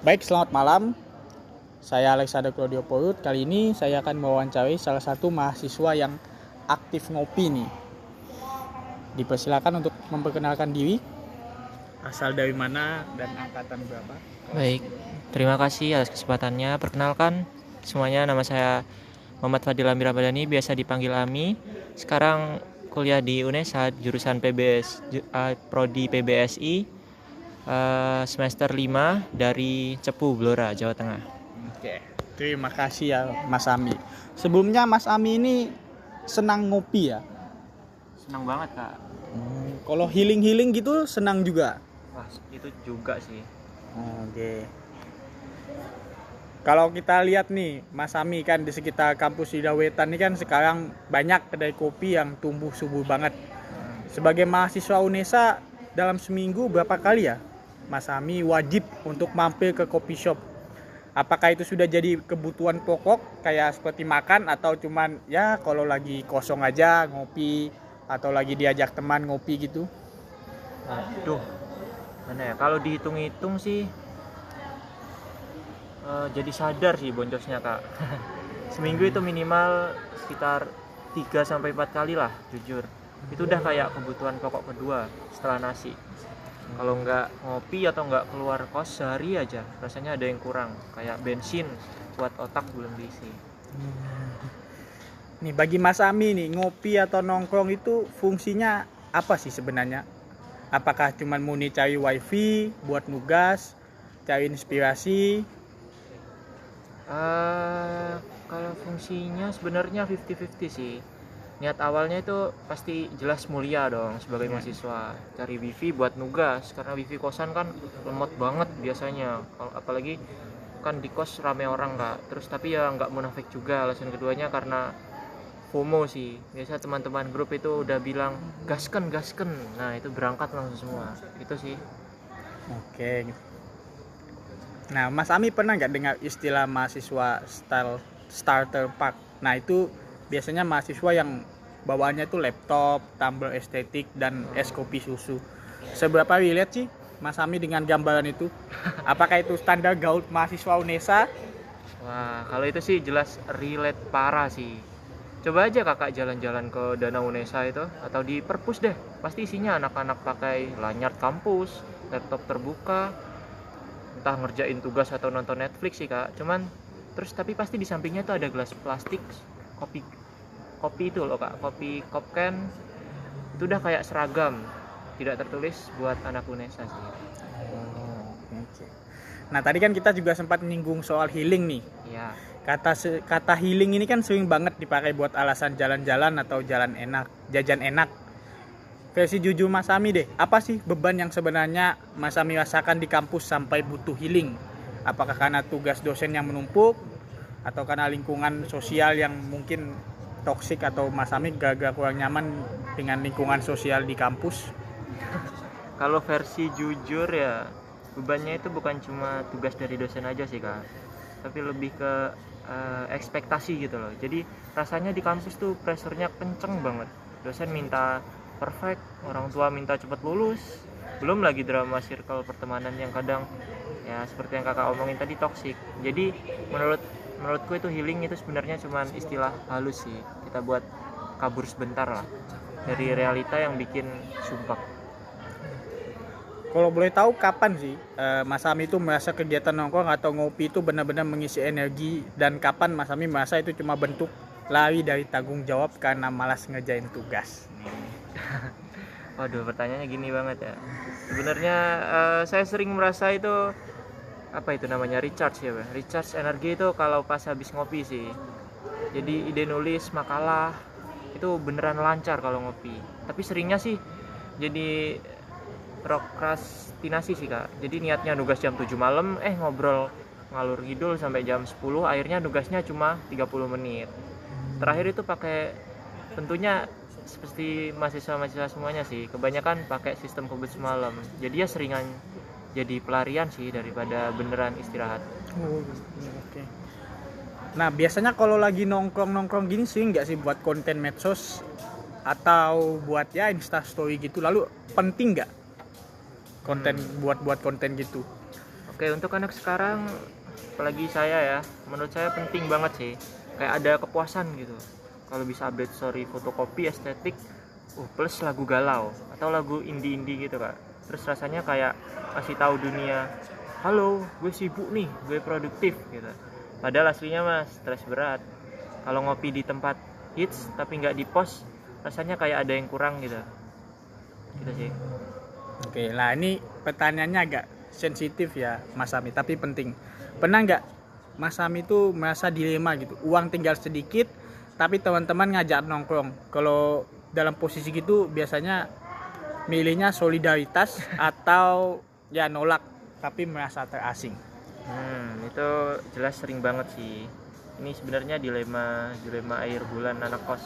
Baik, selamat malam. Saya Alexander Claudio Porut. Kali ini saya akan mewawancarai salah satu mahasiswa yang aktif ngopi nih. Dipersilakan untuk memperkenalkan diri, asal dari mana dan angkatan berapa. Baik, terima kasih atas kesempatannya. Perkenalkan semuanya, nama saya Muhammad Fadil Amir Ramadhani, biasa dipanggil Ami. Sekarang kuliah di UNESA, jurusan Prodi PBSI, semester 5 dari Cepu, Blora, Jawa Tengah. Oke, terima kasih ya Mas Ami. Sebelumnya Mas Ami ini senang ngopi ya? Senang banget, Kak. Kalau healing gitu senang juga? Wah, itu juga sih. Oke. Kalau kita lihat nih, Mas Ami kan di sekitar kampus Ida Wetan ini kan sekarang banyak kedai kopi yang tumbuh subur banget. Sebagai mahasiswa UNESA, dalam seminggu berapa kali ya Mas Ami wajib untuk mampir ke kopi shop? Apakah itu sudah jadi kebutuhan pokok kayak seperti makan, atau cuman ya kalau lagi kosong aja ngopi, atau lagi diajak teman ngopi gitu? Aduh, mana ya? Kalau dihitung-hitung sih jadi sadar sih boncosnya, Kak. Seminggu itu minimal sekitar 3-4 kali lah, jujur. Itu udah kayak kebutuhan pokok kedua setelah nasi. Kalau nggak ngopi atau nggak keluar kos sehari aja, rasanya ada yang kurang. Kayak bensin buat otak belum diisi. Nih bagi Mas Ami nih, ngopi atau nongkrong itu fungsinya apa sih sebenarnya? Apakah cuman murni cari wifi, buat nugas, cari inspirasi? Kalau fungsinya sebenarnya 50-50 sih. Niat awalnya itu pasti jelas mulia dong sebagai mahasiswa, cari wifi buat nugas, karena wifi kosan kan lemot banget biasanya. Kalau apalagi kan di kos rame orang, Kak. Terus tapi ya nggak munafik juga. Alasan keduanya karena FOMO sih. Biasa teman-teman grup itu udah bilang gasken. Nah, itu berangkat langsung semua. Itu sih. Oke. Nah, Mas Ami pernah nggak dengar istilah mahasiswa style starter pack? Nah, itu biasanya mahasiswa yang bawaannya tuh laptop, tumbler estetik, dan es kopi susu. Seberapa relate sih Mas Ami dengan gambaran itu? Apakah itu standar gaul mahasiswa UNESA? Wah, kalau itu sih jelas relate parah sih. Coba aja kakak jalan-jalan ke Danau Unesa itu, atau di perpus deh. Pasti isinya anak-anak pakai lanyard kampus, laptop terbuka, entah ngerjain tugas atau nonton Netflix sih, Kak. Cuman terus tapi pasti di sampingnya tuh ada gelas plastik kopi itu loh, Kak. Kopi Kopken. Itu udah kayak seragam. Tidak tertulis buat anak Unesa sih. Oke. Nah, tadi kan kita juga sempat menyinggung soal healing nih. Iya. Kata healing ini kan sering banget dipakai buat alasan jalan-jalan atau jalan enak, jajan enak. Versi jujur Mas Ami deh, apa sih beban yang sebenarnya Mas Ami rasakan di kampus sampai butuh healing? Apakah karena tugas dosen yang menumpuk, atau karena lingkungan sosial yang mungkin toksik, atau Mas Ami gak kurang nyaman dengan lingkungan sosial di kampus? Kalau versi jujur ya, bebannya itu bukan cuma tugas dari dosen aja sih, Kak, tapi lebih ke ekspektasi gitu loh. Jadi rasanya di kampus tuh pressure-nya kenceng banget. Dosen minta perfect, orang tua minta cepat lulus, belum lagi drama circle pertemanan yang kadang ya seperti yang kakak omongin tadi toksik. Jadi menurutku itu healing itu sebenarnya cuma istilah halus sih, kita buat kabur sebentar lah dari realita yang bikin sumpah. Kalau boleh tahu kapan sih Mas Ami itu merasa kegiatan nongkrong atau ngopi itu benar-benar mengisi energi, dan kapan Mas Ami merasa itu cuma bentuk lari dari tanggung jawab karena malas ngerjain tugas? Waduh, pertanyaannya gini banget ya. Sebenarnya saya sering merasa itu apa itu namanya recharge ya, Bang. Recharge energi itu kalau pas habis ngopi sih. Jadi ide nulis makalah itu beneran lancar kalau ngopi. Tapi seringnya sih jadi prokrastinasi sih, Kak. Jadi niatnya nugas jam 7 malam, ngobrol ngalur ngidul sampai jam 10, akhirnya nugasnya cuma 30 menit. Terakhir itu pakai, tentunya seperti mahasiswa semuanya sih, kebanyakan pakai sistem kebut semalam. Jadi ya seringan jadi pelarian sih daripada beneran istirahat. Oh, oke. Nah, biasanya kalau lagi nongkrong gini sih nggak sih buat konten medsos atau buat ya Instastory gitu? Lalu penting nggak konten buat konten gitu? Oke, untuk anak sekarang, apalagi saya ya, menurut saya penting banget sih. Kayak ada kepuasan gitu. Kalau bisa update story fotokopi estetik, plus lagu galau atau lagu indie-indie gitu kak. Terus rasanya kayak kasih tahu dunia, halo, gue sibuk nih, gue produktif gitu. Padahal aslinya mas stres berat. Kalau ngopi di tempat hits tapi nggak di post, rasanya kayak ada yang kurang gitu. Gitu sih. Oke, lah ini pertanyaannya agak sensitif ya Mas Ami, tapi penting. Pernah nggak Mas Ami itu merasa dilema gitu, uang tinggal sedikit, tapi teman-teman ngajak nongkrong. Kalau dalam posisi gitu biasanya milihnya solidaritas atau ya nolak, tapi merasa terasing. Itu jelas sering banget sih. Ini sebenarnya dilema air bulan anak kos.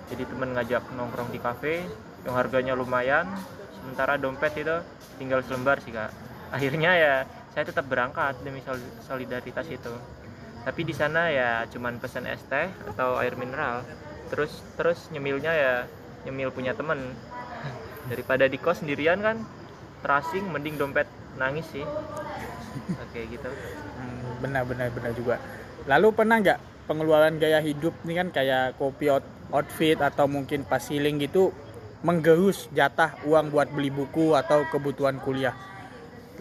Jadi temen ngajak nongkrong di kafe yang harganya lumayan, sementara dompet itu tinggal selembar sih kak. Akhirnya ya saya tetap berangkat demi solidaritas itu. Tapi di sana ya cuman pesen es teh atau air mineral. Terus nyemilnya ya nyemil punya temen. Daripada di kos sendirian kan terasing, mending dompet nangis sih. Oke gitu. Benar juga. Lalu pernah nggak pengeluaran gaya hidup ini kan kayak kopi outfit atau mungkin pas healing gitu menggerus jatah uang buat beli buku atau kebutuhan kuliah?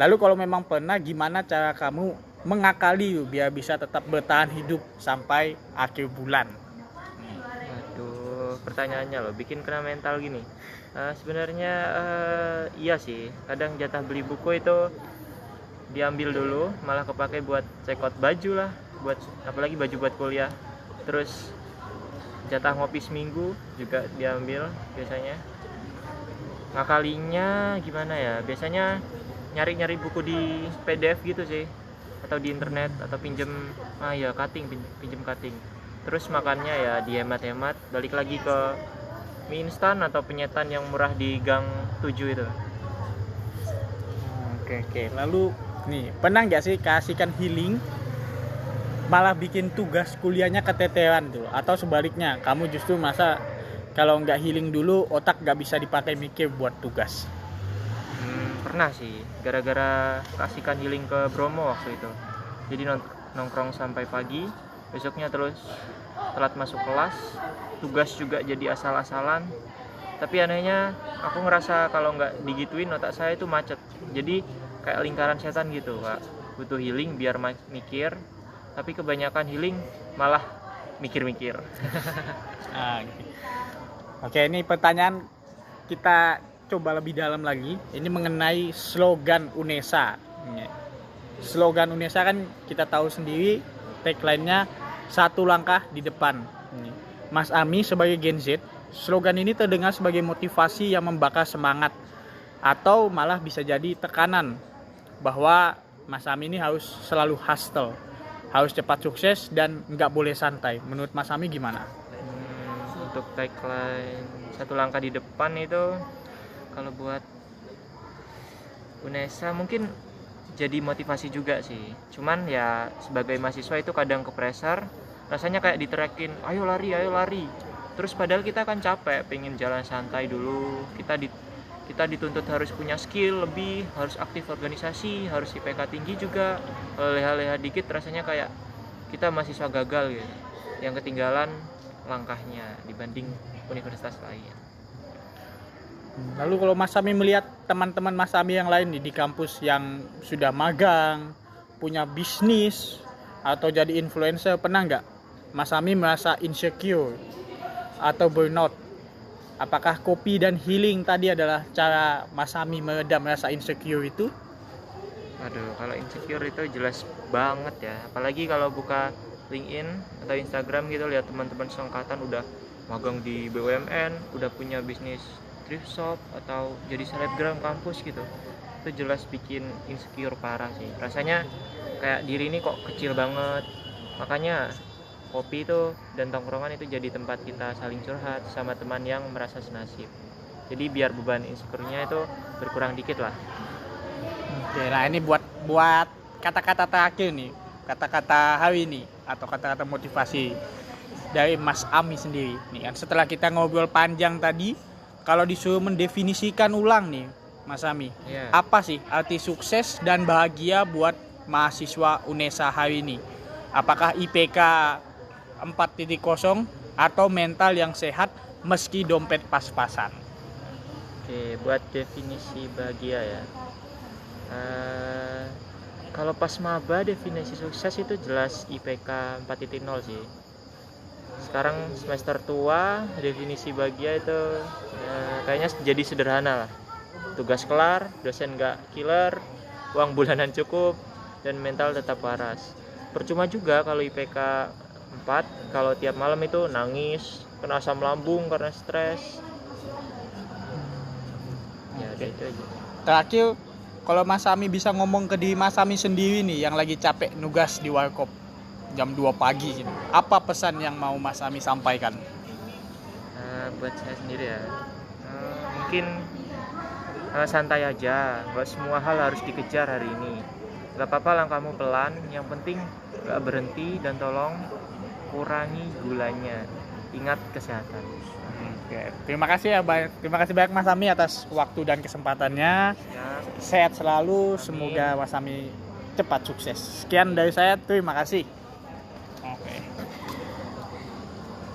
Lalu kalau memang pernah, gimana cara kamu mengakali biar bisa tetap bertahan hidup sampai akhir bulan? Aduh, pertanyaannya loh bikin kena mental gini. Sebenarnya iya sih, kadang jatah beli buku itu diambil dulu, malah kepake buat check out baju lah, buat apalagi baju buat kuliah. Terus jatah ngopi seminggu juga diambil biasanya. Ngakalinya gimana ya? Biasanya nyari buku di PDF gitu sih, atau di internet, atau pinjem pinjem cutting. Terus makannya ya dihemat-hemat, balik lagi ke mie instan atau penyetan yang murah di Gang 7 itu. Oke. Lalu nih, pernah nggak sih kasihkan healing malah bikin tugas kuliahnya keteteran tuh, atau sebaliknya kamu justru masa kalau nggak healing dulu otak nggak bisa dipakai mikir buat tugas? Pernah sih, gara-gara kasihkan healing ke Bromo waktu itu. Jadi nongkrong sampai pagi, besoknya terus telat masuk kelas, tugas juga jadi asal-asalan. Tapi anehnya aku ngerasa kalau nggak digituin otak saya itu macet. Jadi kayak lingkaran setan gitu kak. Butuh healing biar mikir, tapi kebanyakan healing malah mikir-mikir. Gitu. Oke, ini pertanyaan kita coba lebih dalam lagi. Ini mengenai slogan UNESA. Slogan UNESA kan kita tahu sendiri, tagline-nya satu langkah di depan. Mas Ami sebagai Gen Z, slogan ini terdengar sebagai motivasi yang membakar semangat, atau malah bisa jadi tekanan bahwa Mas Ami ini harus selalu hustle, harus cepat sukses dan nggak boleh santai. Menurut Mas Ami gimana? Untuk tagline satu langkah di depan itu, kalau buat UNESA mungkin jadi motivasi juga sih. Cuman ya sebagai mahasiswa itu kadang ke pressure, rasanya kayak diterakin, ayo lari. Terus padahal kita kan capek, pengen jalan santai dulu. Kita dituntut harus punya skill lebih, harus aktif organisasi, harus IPK tinggi juga. Kalau leha-leha dikit rasanya kayak kita mahasiswa gagal gitu, yang ketinggalan langkahnya dibanding universitas lain. Lalu kalau Mas Ami melihat teman-teman Mas Ami yang lain nih di kampus yang sudah magang, punya bisnis, atau jadi influencer, pernah nggak Mas Ami merasa insecure atau burnout? Apakah kopi dan healing tadi adalah cara Mas Ami meredam rasa insecure itu? Aduh, kalau insecure itu jelas banget ya. Apalagi kalau buka LinkedIn atau Instagram gitu, lihat teman-teman seangkatan udah magang di BUMN, udah punya bisnis thrift shop atau jadi selebgram kampus gitu. Itu jelas bikin insecure parah sih. Rasanya kayak diri ini kok kecil banget. Makanya kopi itu dan tongkrongan itu jadi tempat kita saling curhat sama teman yang merasa senasib. Jadi biar beban insecure-nya itu berkurang dikit lah. Oke, nah ini buat kata-kata terakhir nih, kata-kata hari ini atau kata-kata motivasi dari Mas Ami sendiri nih kan. Setelah kita ngobrol panjang tadi, kalau disuruh mendefinisikan ulang nih Mas Ami. Iya. Apa sih arti sukses dan bahagia buat mahasiswa UNESA hari ini? Apakah IPK 4.0 atau mental yang sehat meski dompet pas-pasan? Oke, buat definisi bahagia ya. Kalau pas maba definisi sukses itu jelas IPK 4.0 sih. Sekarang semester tua definisi bahagia itu kayaknya jadi sederhana lah. Tugas kelar, dosen gak killer, uang bulanan cukup, dan mental tetap waras. Percuma juga kalau IPK 4 kalau tiap malam itu nangis, kena asam lambung karena stres. Ya Oke. itu aja. Terakhir, kalau Mas Ami bisa ngomong ke diri Mas Ami sendiri nih yang lagi capek nugas di Warkop jam 2 pagi gitu. Apa pesan yang mau Mas Ami sampaikan? Buat saya sendiri ya, mungkin santai aja, nggak semua hal harus dikejar hari ini. Gak apa-apa langkahmu pelan, yang penting gak berhenti dan tolong kurangi gulanya. Ingat kesehatan. Oke, terima kasih ya, terima kasih banyak Mas Ami atas waktu dan kesempatannya. Ya, Sehat selalu, Amin. semoga Mas Ami cepat sukses. Sekian dari saya, terima kasih.